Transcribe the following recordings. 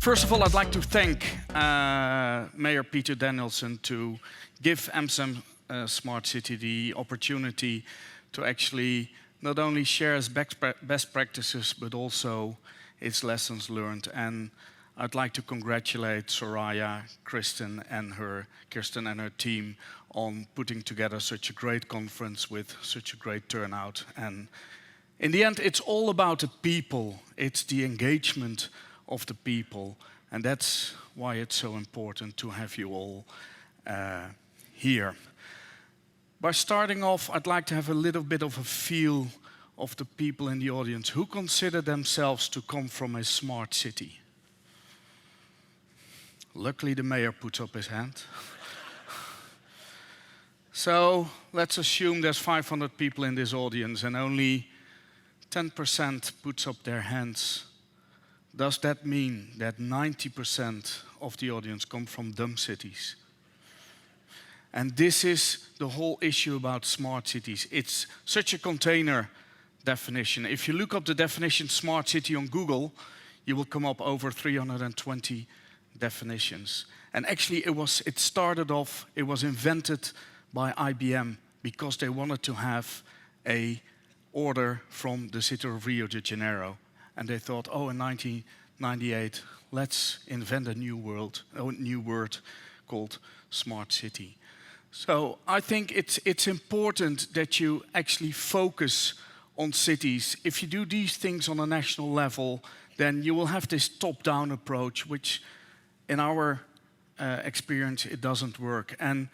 First of all, I'd like to thank Mayor Peter Danielson to give Amsterdam Smart City the opportunity to actually not only share its best practices, but also its lessons learned. And I'd like to congratulate Soraya, Kirsten and her team on putting together such a great conference with such a great turnout. And in the end, it's all about the people. It's the engagement of the people. And that's why it's so important to have you all here. By starting off, I'd like to have a little bit of a feel of the people in the audience who consider themselves to come from a smart city. Luckily, the mayor puts up his hand. So let's assume there's 500 people in this audience and only 10% puts up their hands. Does that mean that 90% of the audience come from dumb cities? And this is the whole issue about smart cities. It's such a container definition. If you look up the definition smart city on Google, you will come up over 320 definitions. And actually it was invented by IBM because they wanted to have an order from the city of Rio de Janeiro. And they thought, oh, in 1998, let's invent a new word called smart city. So I think it's important that you actually focus on cities. If you do these things on a national level, then you will have this top-down approach, which in our experience, it doesn't work. And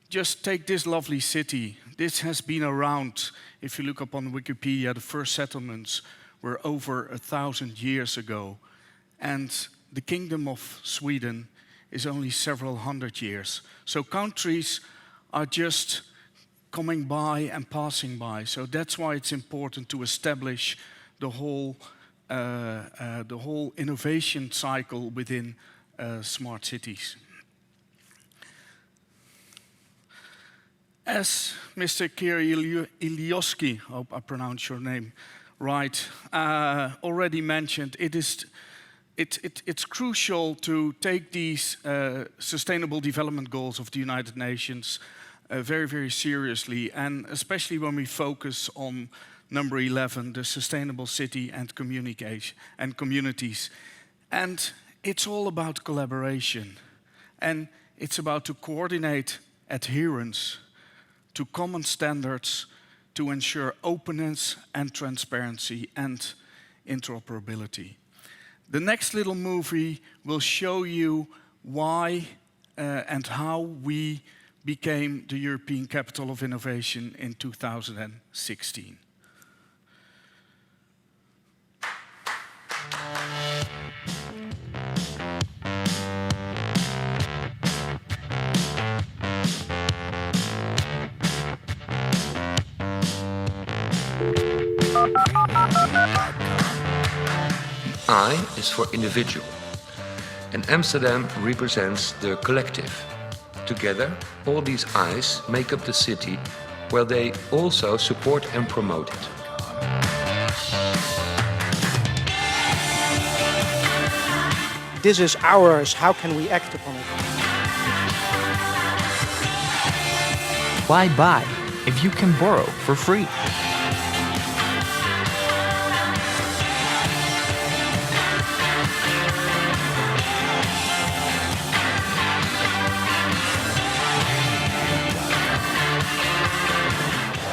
just take this lovely city. This has been around. If you look up on Wikipedia, the first settlements were over 1,000 years ago. And the Kingdom of Sweden is only several hundred years. So countries are just coming by and passing by. So that's why it's important to establish the whole innovation cycle within smart cities. As Mr. Kirill-Ilioski, I hope I pronounced your name right, already mentioned, it's crucial to take these sustainable development goals of the United Nations very, very seriously, and especially when we focus on number 11, the sustainable city and communities. And it's all about collaboration, and it's about to coordinate adherence to common standards to ensure openness and transparency and interoperability. The next little movie will show you why and how we became the European Capital of Innovation in 2016. I is for individual, and Amsterdam represents the collective. Together, all these I's make up the city, where they also support and promote it. This is ours, how can we act upon it? Why buy if you can borrow for free?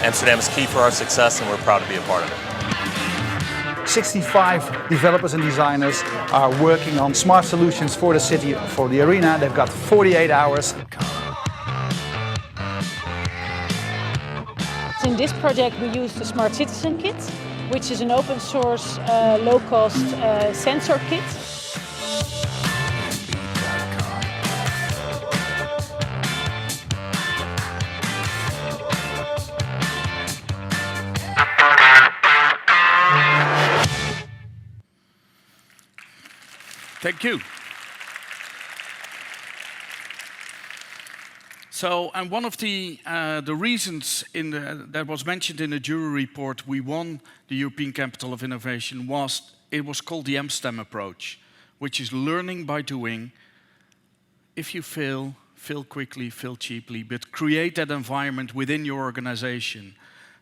Amsterdam is key for our success, and we're proud to be a part of it. 65 developers and designers are working on smart solutions for the city, for the arena. They've got 48 hours. In this project we use the Smart Citizen Kit, which is an open source, low-cost sensor kit. Thank you. So, and one of the reasons that was mentioned in the jury report we won the European Capital of Innovation was it was called the Amsterdam approach, which is learning by doing. If you fail, fail quickly, fail cheaply, but create that environment within your organization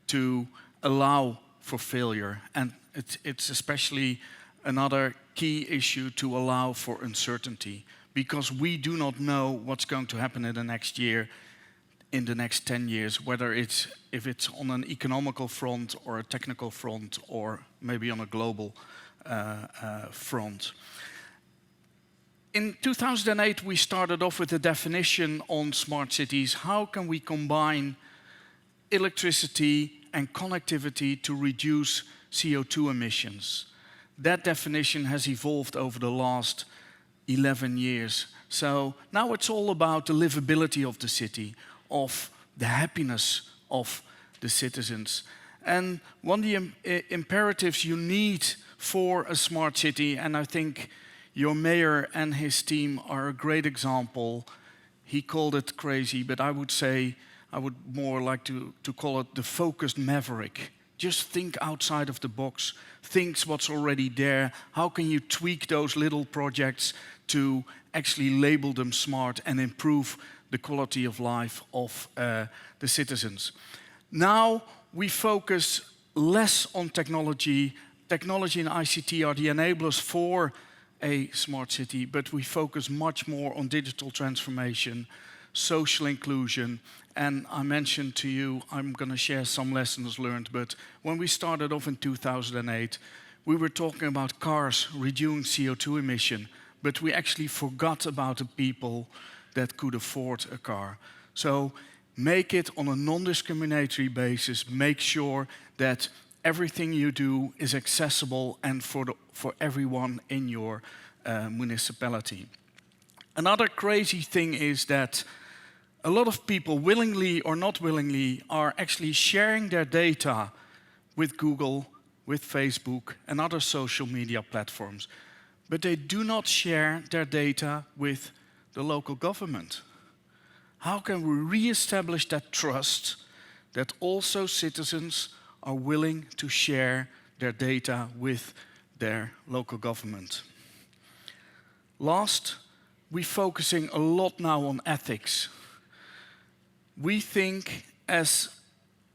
to allow for failure. And it's especially another key issue to allow for uncertainty, because we do not know what's going to happen in the next year, in the next 10 years, whether if it's on an economical front or a technical front or maybe on a global front. In 2008, we started off with a definition on smart cities. How can we combine electricity and connectivity to reduce CO2 emissions? That definition has evolved over the last 11 years. So now it's all about the livability of the city, of the happiness of the citizens. And one of the imperatives you need for a smart city, and I think your mayor and his team are a great example. He called it crazy, but I would say, I would more like to call it the focused maverick. Just think outside of the box, think what's already there. How can you tweak those little projects to actually label them smart and improve the quality of life of the citizens? Now we focus less on technology. Technology and ICT are the enablers for a smart city, but we focus much more on digital transformation, social inclusion. And I mentioned to you, I'm going to share some lessons learned, but when we started off in 2008, we were talking about cars reducing CO2 emission, but we actually forgot about the people that could afford a car. So make it on a non-discriminatory basis, make sure that everything you do is accessible and for everyone in your municipality. Another crazy thing is that a lot of people, willingly or not willingly, are actually sharing their data with Google, with Facebook, and other social media platforms. But they do not share their data with the local government. How can we re-establish that trust that also citizens are willing to share their data with their local government? Last, we're focusing a lot now on ethics. We think as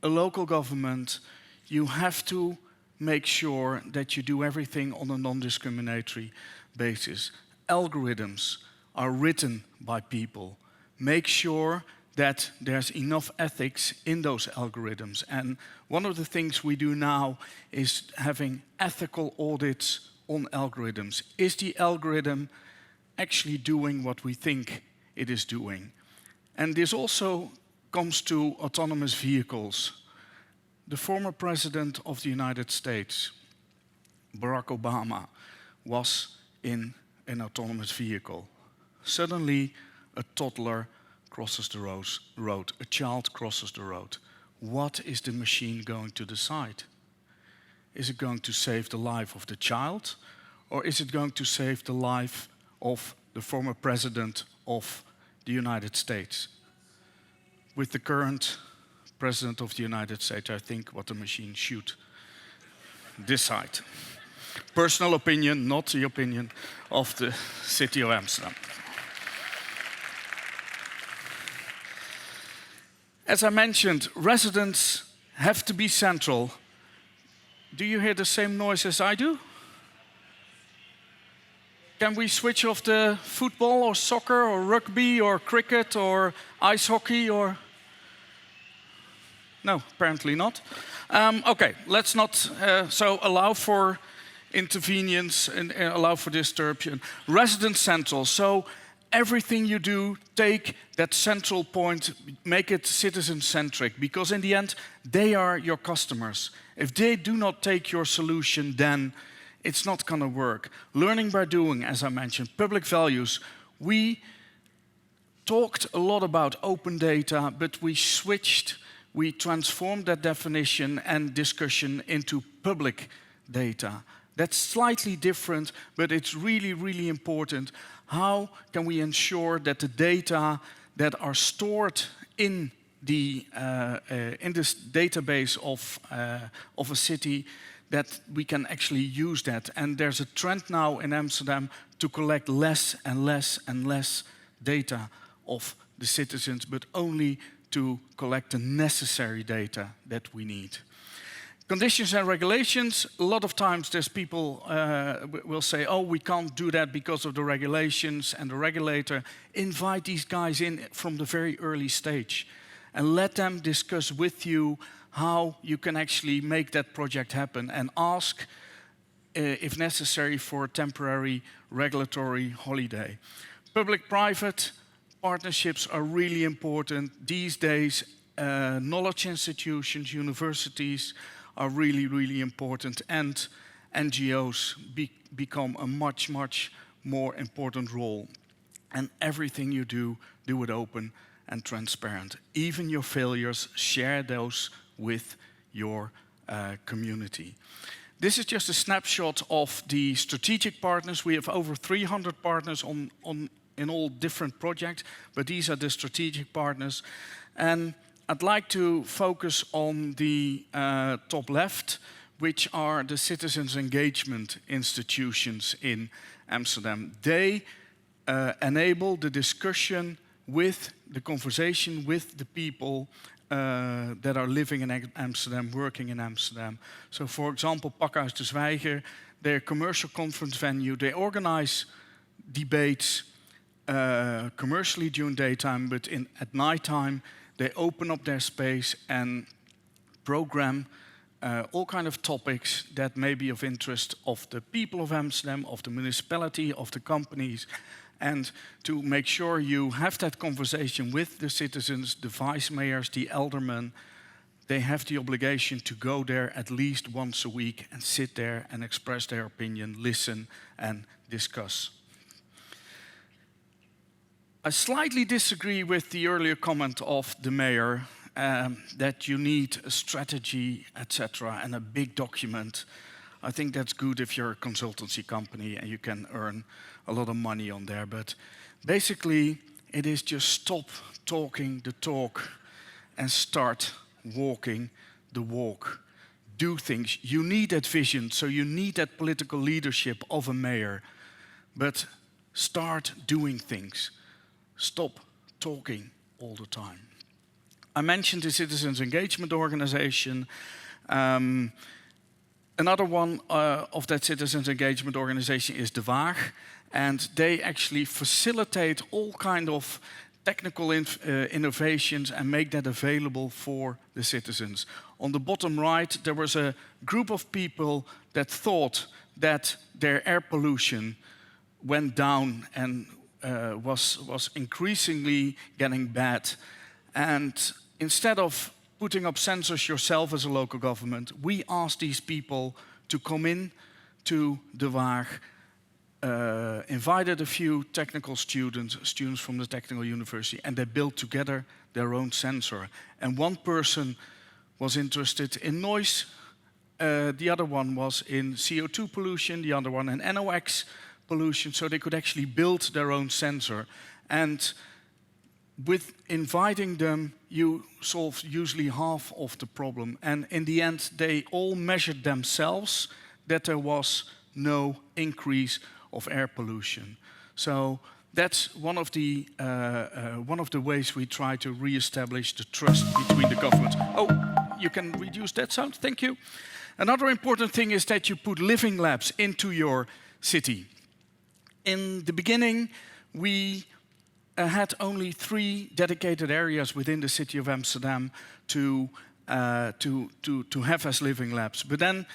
a local government, you have to make sure that you do everything on a non-discriminatory basis. Algorithms are written by people. Make sure that there's enough ethics in those algorithms. And one of the things we do now is having ethical audits on algorithms. Is the algorithm actually doing what we think it is doing? And this also comes to autonomous vehicles. The former president of the United States, Barack Obama, was in an autonomous vehicle. Suddenly, a toddler crosses the road, a child crosses the road. What is the machine going to decide? Is it going to save the life of the child, or is it going to save the life of the former president of the United States? With the current president of the United States, I think what the machine should decide. Personal opinion, not the opinion of the city of Amsterdam. As I mentioned, residents have to be central. Do you hear the same noise as I do? Can we switch off the football or soccer or rugby or cricket or ice hockey or... No, apparently not. Okay, let's not so allow for intervenience and allow for disruption. Resident central, so everything you do, take that central point, make it citizen-centric, because in the end, they are your customers. If they do not take your solution, then it's not going to work. Learning by doing, as I mentioned, public values. We talked a lot about open data, but we transformed that definition and discussion into public data. That's slightly different, but it's really, really important. How can we ensure that the data that are stored in this database of a city, that we can actually use that. And there's a trend now in Amsterdam to collect less and less and less data of the citizens, but only to collect the necessary data that we need. Conditions and regulations, a lot of times there's people will say, oh, we can't do that because of the regulations and the regulator. Invite these guys in from the very early stage and let them discuss with you how you can actually make that project happen, and ask, if necessary, for a temporary regulatory holiday. Public-private partnerships are really important. These days, knowledge institutions, universities are really, really important, and NGOs become a much, much more important role. And everything you do it open and transparent. Even your failures, share those with your community. This is just a snapshot of the strategic partners. We have over 300 partners in all different projects, but these are the strategic partners. And I'd like to focus on the top left, which are the citizens' engagement institutions in Amsterdam. They enable the discussion with the conversation with the people that are living in Amsterdam, working in Amsterdam. So for example, Pakhuis de Zwijger, their commercial conference venue, they organize debates commercially during daytime, but at nighttime they open up their space and program all kind of topics that may be of interest of the people of Amsterdam, of the municipality, of the companies, and to make sure you have that conversation with the citizens, the vice mayors, the aldermen. They have the obligation to go there at least once a week and sit there and express their opinion, listen and discuss. I slightly disagree with the earlier comment of the mayor that you need a strategy, etc., and a big document. I think that's good if you're a consultancy company and you can earn a lot of money on there. But basically, it is just stop talking the talk and start walking the walk. Do things. You need that vision, so you need that political leadership of a mayor. But start doing things. Stop talking all the time. I mentioned the Citizens Engagement Organization. Another one of that Citizens Engagement Organization is De Waag. And they actually facilitate all kind of technical innovations and make that available for the citizens. On the bottom right, there was a group of people that thought that their air pollution went down and was increasingly getting bad. And instead of putting up sensors yourself as a local government, we asked these people to come in to De Waag, invited a few technical students from the technical university, and they built together their own sensor. And one person was interested in noise, the other one was in CO2 pollution, the other one in NOx pollution, so they could actually build their own sensor. And with inviting them, you solve usually half of the problem. And in the end, they all measured themselves that there was no increase of air pollution. So that's one of the ways we try to re-establish the trust between the governments. Oh, you can reduce that sound, thank you. Another important thing is that you put living labs into your city. In the beginning, we had only 3 dedicated areas within the city of Amsterdam to have as living labs. But then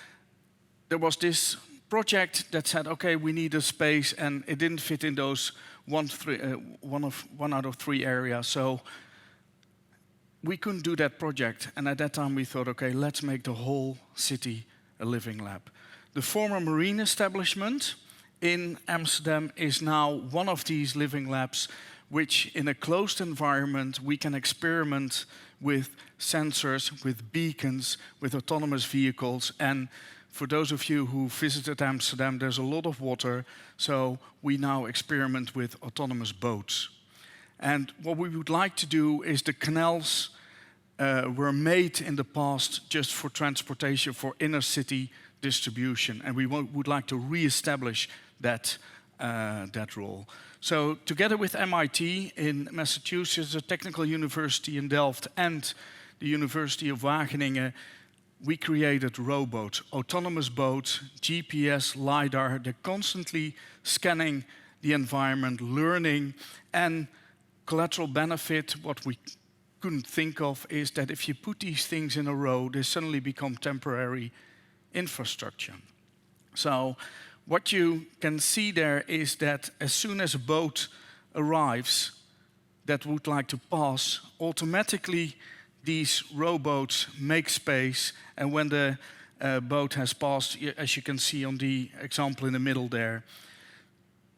there was this project that said, okay, we need a space, and it didn't fit in those one out of 3 areas. So we couldn't do that project. And at that time we thought, okay, let's make the whole city a living lab. The former marine establishment in Amsterdam is now one of these living labs, which in a closed environment we can experiment with sensors, with beacons, with autonomous vehicles. And for those of you who visited Amsterdam, there's a lot of water, so we now experiment with autonomous boats. And what we would like to do is the canals were made in the past just for transportation for inner city distribution, and we would like to re-establish that, that role. So together with MIT in Massachusetts, a technical university in Delft, and the University of Wageningen, we created robots, autonomous boats, GPS, LiDAR. They're constantly scanning the environment, learning, and collateral benefit, what we couldn't think of, is that if you put these things in a row, they suddenly become temporary infrastructure. So what you can see there is that as soon as a boat arrives that would like to pass, automatically these rowboats make space, and when the boat has passed, as you can see on the example in the middle there,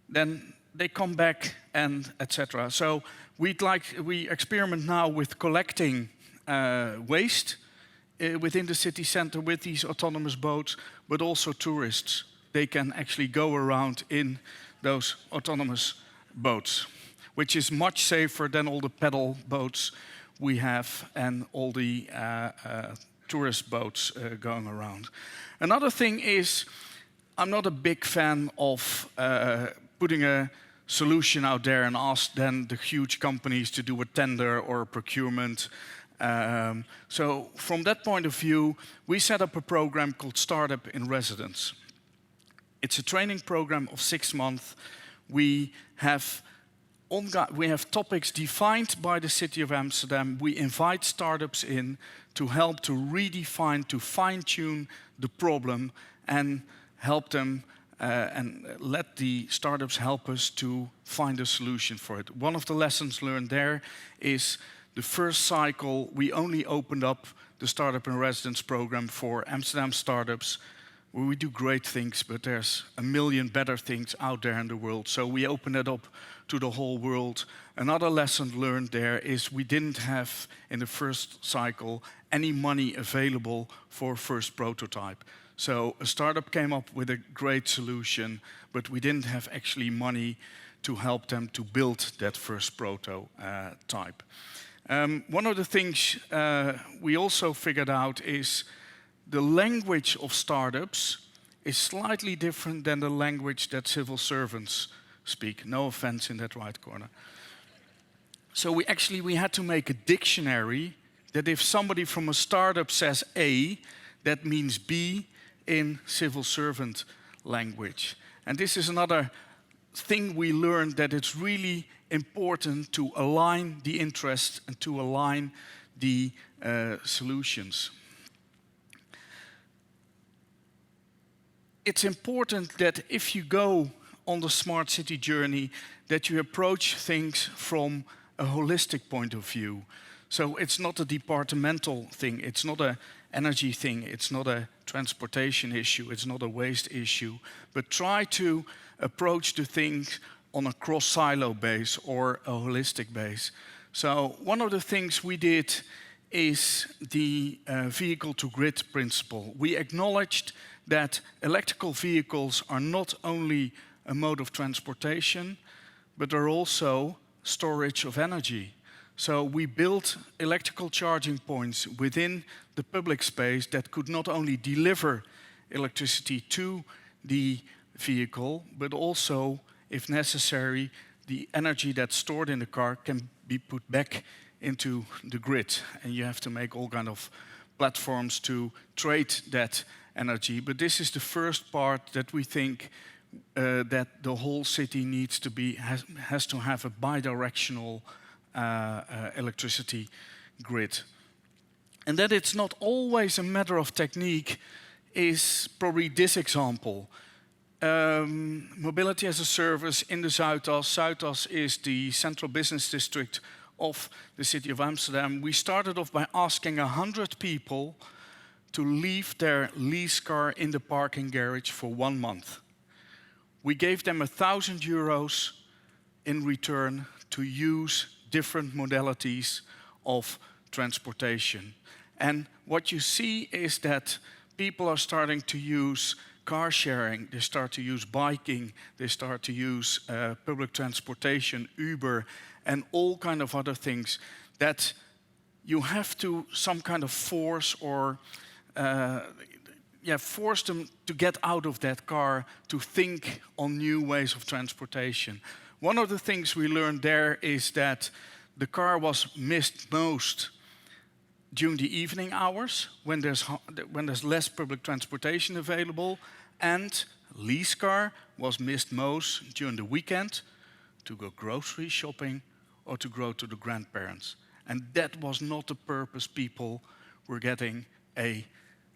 then they come back and etc. So we experiment now with collecting waste within the city center with these autonomous boats, but also tourists. They can actually go around in those autonomous boats, which is much safer than all the pedal boats we have and all the tourist boats going around. Another thing is, I'm not a big fan of putting a solution out there and ask then the huge companies to do a tender or a procurement. So from that point of view, we set up a program called Startup in Residence. It's a training program of 6 months. We have topics defined by the City of Amsterdam. We invite startups in to help to redefine, to fine-tune the problem and help them and let the startups help us to find a solution for it. One of the lessons learned there is the first cycle, we only opened up the Startup in Residence program for Amsterdam startups, where we do great things, but there's a million better things out there in the world. So we opened it up to the whole world. Another lesson learned there is we didn't have, in the first cycle, any money available for a first prototype. So a startup came up with a great solution, but we didn't have actually money to help them to build that first prototype. One of the things we also figured out is the language of startups is slightly different than the language that civil servants speak. No offense in that right corner. So we had to make a dictionary that if somebody from a startup says A, that means B in civil servant language. And this is another thing we learned, that it's really important to align the interests and to align the solutions. It's important that if you go on the smart city journey, that you approach things from a holistic point of view. So it's not a departmental thing, it's not an energy thing, it's not a transportation issue, it's not a waste issue, but try to approach the things on a cross-silo base or a holistic base. So one of the things we did is the vehicle-to-grid principle. We acknowledged that electrical vehicles are not only a mode of transportation, but are also storage of energy. So we built electrical charging points within the public space that could not only deliver electricity to the vehicle, but also, if necessary, the energy that's stored in the car can be put back into the grid. And you have to make all kind of platforms to trade that energy. But this is the first part that we think that the whole city needs to be, has to have a bidirectional electricity grid. And that it's not always a matter of technique is probably this example. Mobility as a service in the Zuidas. Zuidas is the central business district of the city of Amsterdam. We started off by asking 100 people to leave their lease car in the parking garage for 1 month. We gave them €1,000 in return to use different modalities of transportation. And what you see is that people are starting to use car sharing, they start to use biking, they start to use public transportation, Uber, and all kind of other things that you have to some kind of force or forced them to get out of that car to think on new ways of transportation. One of the things we learned there is that the car was missed most during the evening hours when there's less public transportation available, and lease car was missed most during the weekend to go grocery shopping or to go to the grandparents. And that was not the purpose people were getting a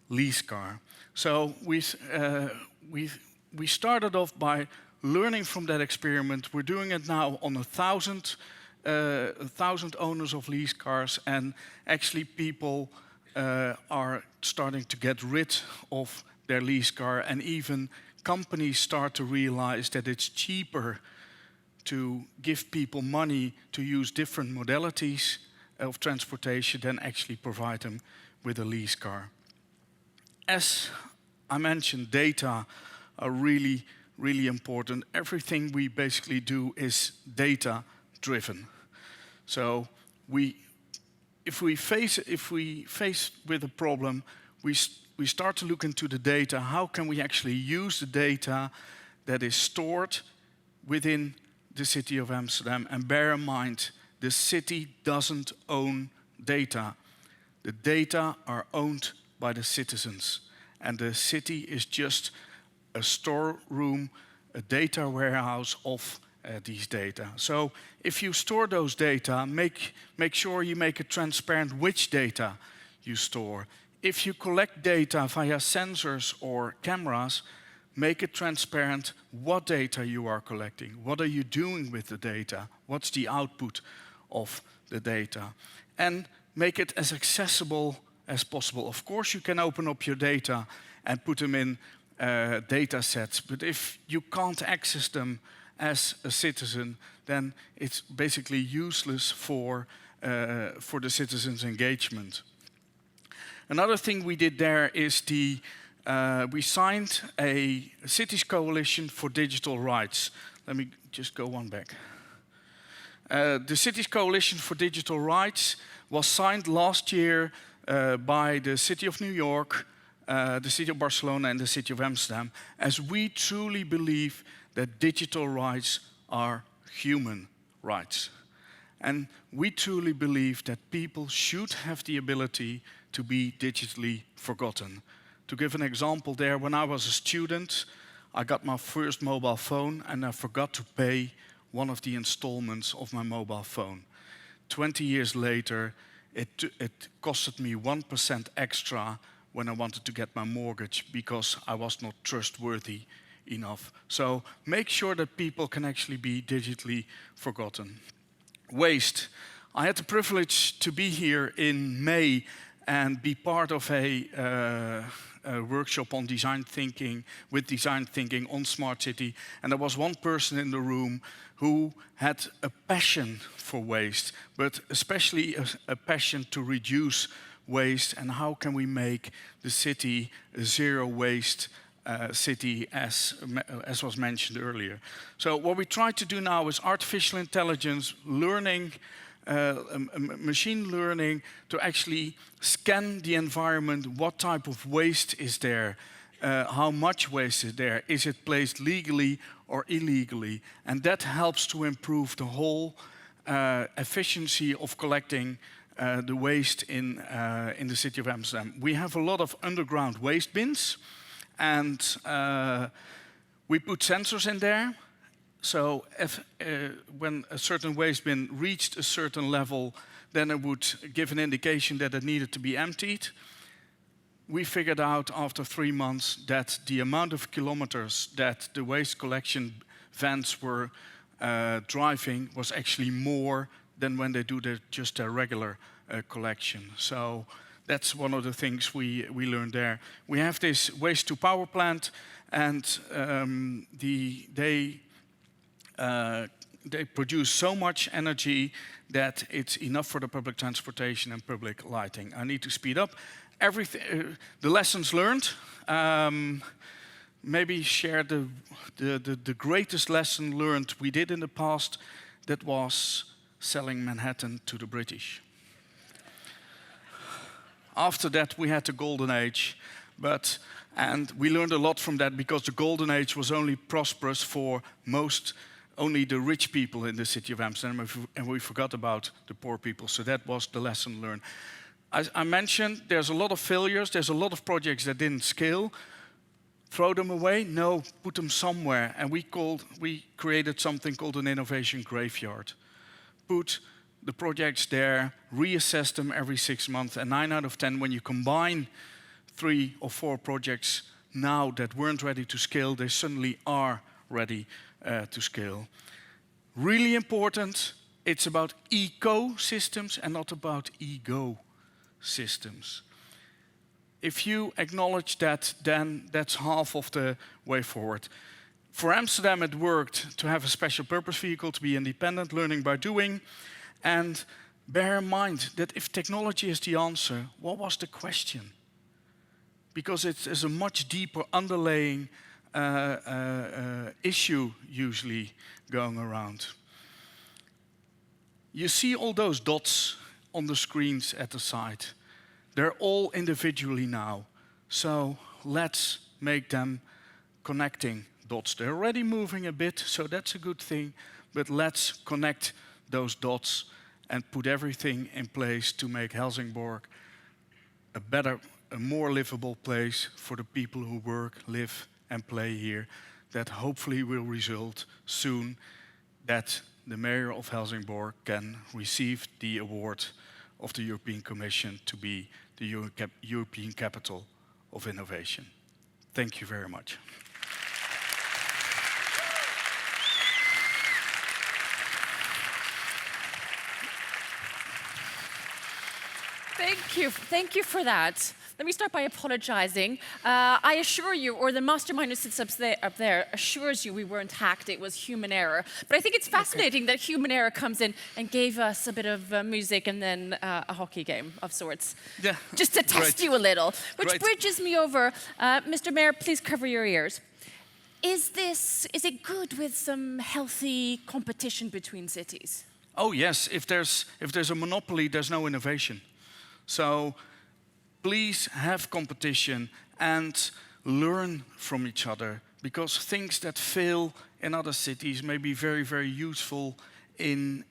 lease car. So we started off by learning from that experiment. We're doing it now on 1,000 owners of lease cars, and actually people are starting to get rid of their lease car, and even companies start to realize that it's cheaper to give people money to use different modalities of transportation than actually provide them with a lease car. As I mentioned, data are really, really important. Everything we basically do is data-driven. So if we face with a problem, we start to look into the data. How can we actually use the data that is stored within the city of Amsterdam? And bear in mind, the city doesn't own data. The data are owned by the citizens. And the city is just a storeroom, a data warehouse of these data. So if you store those data, make sure you make it transparent which data you store. If you collect data via sensors or cameras, make it transparent what data you are collecting. What are you doing with the data? What's the output of the data? And make it as accessible as possible. Of course, you can open up your data and put them in data sets, but if you can't access them as a citizen, then it's basically useless for the citizens' engagement. Another thing we did there is we signed a Cities Coalition for Digital Rights. Let me just go one back. The Cities Coalition for Digital Rights was signed last year by the City of New York, the City of Barcelona, and the City of Amsterdam, as we truly believe that digital rights are human rights. And we truly believe that people should have the ability to be digitally forgotten. To give an example there, when I was a student, I got my first mobile phone and I forgot to pay one of the installments of my mobile phone. 20 years later, it costed me 1% extra when I wanted to get my mortgage because I was not trustworthy enough. So make sure that people can actually be digitally forgotten. Waste. I had the privilege to be here in May and be part of a workshop on design thinking, on smart city. And there was one person in the room who had a passion for waste, but especially a passion to reduce waste, and how can we make the city a zero waste city, as was mentioned earlier. So what we try to do now is artificial intelligence, learning, machine learning, to actually scan the environment. What type of waste is there? How much waste is there? Is it placed legally or illegally? And that helps to improve the whole efficiency of collecting the waste in the city of Amsterdam. We have a lot of underground waste bins, and we put sensors in there. So if, when a certain waste bin reached a certain level, then it would give an indication that it needed to be emptied. We figured out after 3 months that the amount of kilometers that the waste collection vans were driving was actually more than when they do just their regular collection. So that's one of the things we learned there. We have this waste to power plant, and they produce so much energy that it's enough for the public transportation and public lighting. I need to speed up. Everything, the lessons learned. Maybe share the greatest lesson learned we did in the past. That was selling Manhattan to the British. After that, we had the golden age. And we learned a lot from that because the golden age was only prosperous for only the rich people in the city of Amsterdam, and we forgot about the poor people. So that was the lesson learned. As I mentioned, there's a lot of failures. There's a lot of projects that didn't scale. Throw them away? No, put them somewhere. And we created something called an innovation graveyard. Put the projects there, reassess them every 6 months, and 9 out of 10, when you combine 3 or 4 projects now that weren't ready to scale, they suddenly are ready to scale. Really important, it's about ecosystems and not about ego systems. If you acknowledge that, then that's half of the way forward. For Amsterdam, it worked to have a special purpose vehicle, to be independent, learning by doing. And bear in mind that if technology is the answer, what was the question? Because it is a much deeper underlying issue usually going around. You see all those dots on the screens at the side. They're all individually now. So let's make them connecting dots. They're already moving a bit, so that's a good thing. But let's connect those dots and put everything in place to make Helsingborg a more livable place for the people who work, live and play here. That hopefully will result soon that the mayor of Helsingborg can receive the award of the European Commission to be the European Capital of Innovation. Thank you very much. Thank you for that. Let me start by apologizing. I assure you, or the mastermind who sits up there assures you we weren't hacked, it was human error. But I think it's fascinating that human error comes in and gave us a bit of music and then a hockey game of sorts. Yeah. Just to test you a little. Which bridges me over. Mr. Mayor, please cover your ears. Is it good with some healthy competition between cities? Oh yes, if there's a monopoly, there's no innovation. So please have competition and learn from each other, because things that fail in other cities may be very, very useful in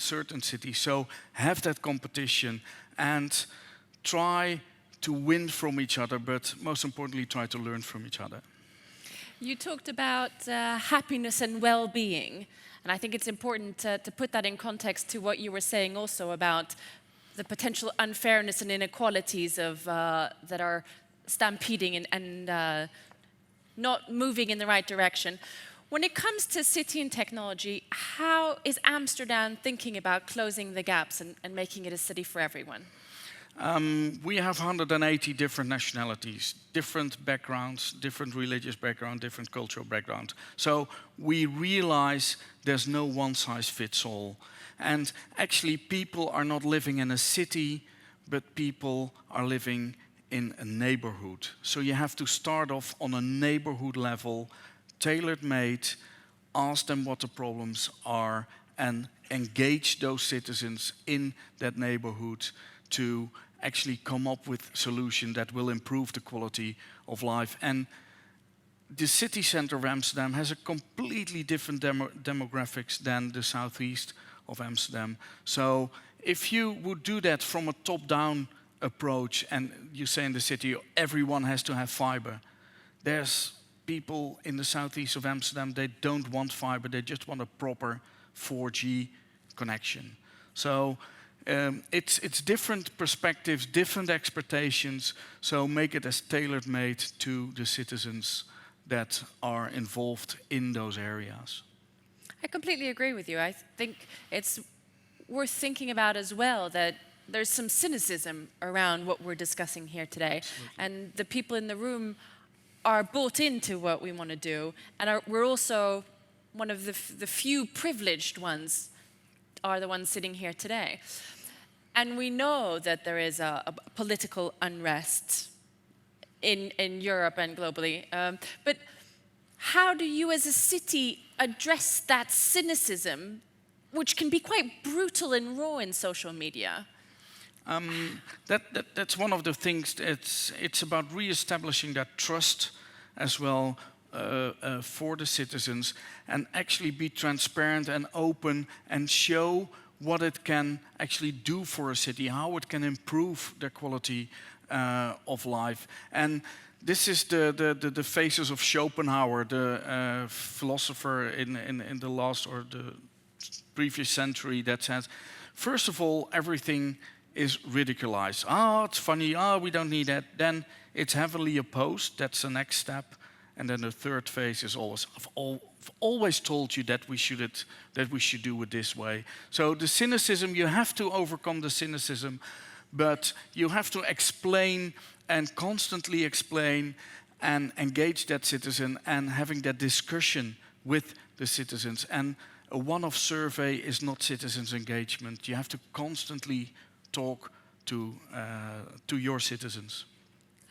certain cities. So have that competition and try to win from each other, but most importantly, try to learn from each other. You talked about happiness and well-being, and I think it's important to put that in context to what you were saying also about the potential unfairness and inequalities of that are stampeding and not moving in the right direction. When it comes to city and technology, how is Amsterdam thinking about closing the gaps and making it a city for everyone? We have 180 different nationalities, different backgrounds, different religious background, different cultural background. So we realize there's no one size fits all. And actually people are not living in a city, but people are living in a neighborhood. So you have to start off on a neighborhood level, tailored made, ask them what the problems are, and engage those citizens in that neighborhood to actually come up with solutions that will improve the quality of life. And the city center of Amsterdam has a completely different demographics than the southeast of Amsterdam. So if you would do that from a top-down approach, and you say in the city everyone has to have fiber, there's people in the southeast of Amsterdam, they don't want fiber, they just want a proper 4G connection. So it's different perspectives, different expectations, so make it as tailor-made to the citizens that are involved in those areas. I completely agree with you. I think it's worth thinking about as well that there's some cynicism around what we're discussing here today. Absolutely. And the people in the room are bought into what we want to do, and we're also one of the few privileged ones are the ones sitting here today. And we know that there is a political unrest in Europe and globally. But how do you as a city address that cynicism, which can be quite brutal and raw in social media? That's one of the things. It's about reestablishing that trust as well for the citizens, and actually be transparent and open and show what it can actually do for a city, how it can improve their quality of life. And this is the phases of Schopenhauer, the philosopher in the last or the previous century, that says, first of all, everything is ridiculized. Oh, it's funny. Oh, we don't need that. Then it's heavily opposed. That's the next step. And then the third phase is always, I've always told you that we should do it this way. So the cynicism, you have to overcome the cynicism, but you have to explain and constantly explain and engage that citizen and having that discussion with the citizens. And a one-off survey is not citizens' engagement. You have to constantly talk to your citizens.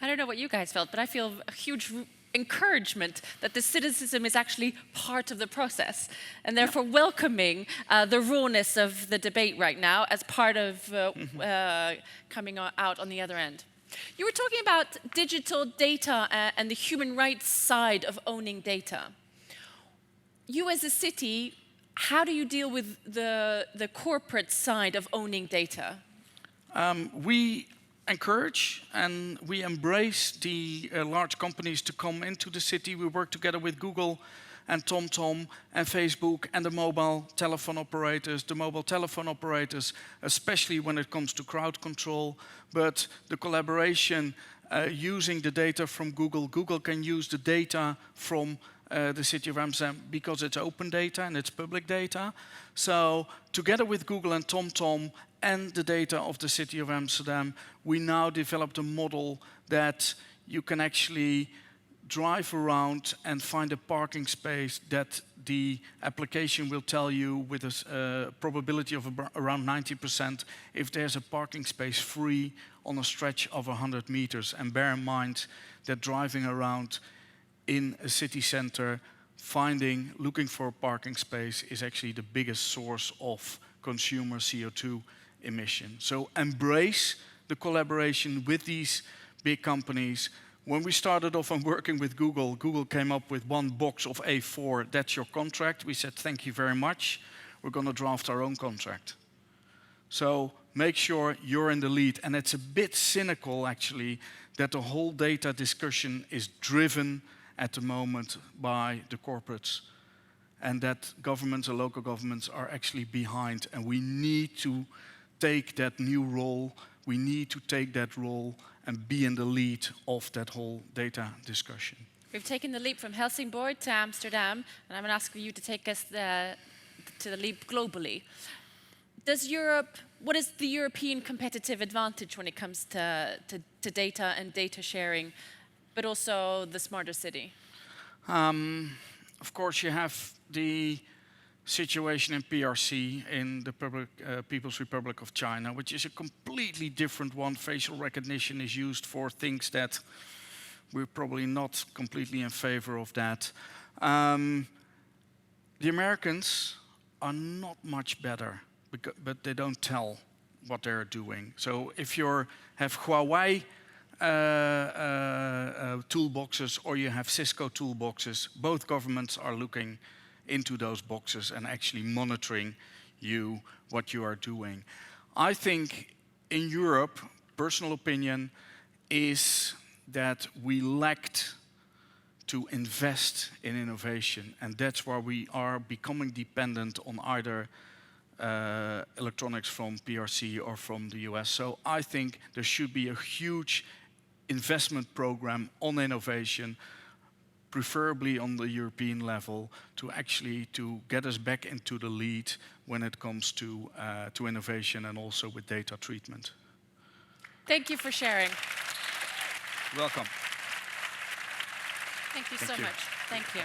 I don't know what you guys felt, but I feel a huge encouragement that the cynicism is actually part of the process, and therefore welcoming the rawness of the debate right now as part of coming out on the other end. You were talking about digital data and the human rights side of owning data. You as a city, how do you deal with the corporate side of owning data? We encourage and we embrace the large companies to come into the city. We work together with Google and TomTom and Facebook and the mobile telephone operators, especially when it comes to crowd control. But the collaboration using the data from Google can use the data from the city of Amsterdam because it's open data and it's public data. So together with Google and TomTom and the data of the city of Amsterdam, we now developed a model that you can actually drive around and find a parking space that the application will tell you with a probability of around 90% if there's a parking space free on a stretch of 100 meters. And bear in mind that driving around in a city center, looking for a parking space is actually the biggest source of consumer CO2 emission. So embrace the collaboration with these big companies. When we started off on working with Google, Google came up with one box of A4, that's your contract. We said, thank you very much. We're going to draft our own contract. So make sure you're in the lead. And it's a bit cynical, actually, that the whole data discussion is driven at the moment by the corporates, and that governments and local governments are actually behind. And we need to take that new role. We need to take that role and be in the lead of that whole data discussion. We've taken the leap from Helsingborg to Amsterdam, and I'm going to ask you to take us to the leap globally. What is the European competitive advantage when it comes to data and data sharing, but also the smarter city? Of course, you have the situation in PRC, in the People's Republic of China, which is a completely different one. Facial recognition is used for things that we're probably not completely in favor of that. The Americans are not much better, but they don't tell what they're doing. So if you have Huawei toolboxes or you have Cisco toolboxes, both governments are looking into those boxes and actually monitoring what you are doing. I think in Europe, personal opinion is that we lacked to invest in innovation, and that's why we are becoming dependent on either electronics from PRC or from the US. So I think there should be a huge investment program on innovation, preferably on the European level, to get us back into the lead when it comes to innovation and also with data treatment. Thank you for sharing. Welcome. Thank you so much. Thank you.